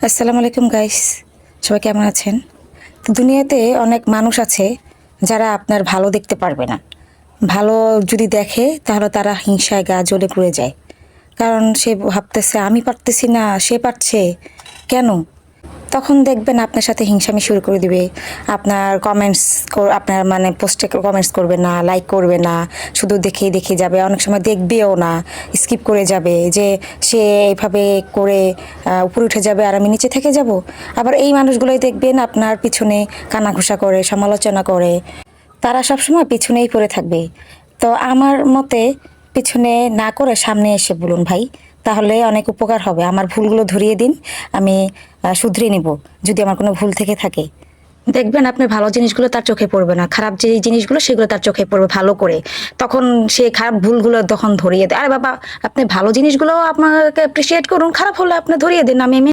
আসসালামু আলাইকুম গাইস, সবাই কেমন আছেন? তো দুনিয়াতে অনেক মানুষ আছে যারা আপনার ভালো দেখতে পারবে না। ভালো যদি দেখে তাহলে তারা হিংসায় গা জ্বলে পুড়ে যায়। কারণ সে ভাবতেছে আমি পারতেছি না, সে পারছে কেন? তখন দেখবেন আপনার সাথে হিংসামি শুরু করে দিবে। আপনার কমেন্টস আপনার মানে পোস্টে কমেন্টস করবে না, লাইক করবে না। শুধু দেখেই দেখে যাবে। অনেক সময় দেখবেও না, স্কিপ করে যাবে যে সে এভাবে করে উপরে উঠে যাবে আর আমি নিচে থেকে যাব। আবার এই মানুষগুলোই দেখবেন আপনার পিছনে কানাঘুষা করে, সমালোচনা করে। তারা সবসময় পিছনেই পড়ে থাকবে। তো আমার মতে পিছনে না করে সামনে এসে বলুন ভাই, তাহলে অনেক উপকার হবে। আমার ভুলগুলো ধরিয়ে দিন, আমি শুধরে নিব যদি আমার কোনো ভুল থেকে থাকে। দেখবেন আপনার ভালো জিনিসগুলো তার চোখে পড়বে না, খারাপ যে জিনিসগুলো সেগুলো তার চোখে পড়বে ভালো করে। তখন সে খারাপ ভুলগুলো তখন ধরিয়ে দেয়। আরে বাবা, আপনি ভালো জিনিসগুলো আপনাকে অ্যাপ্রিসিয়েট করুন, খারাপ হলে আপনি ধরিয়ে দিন, আমি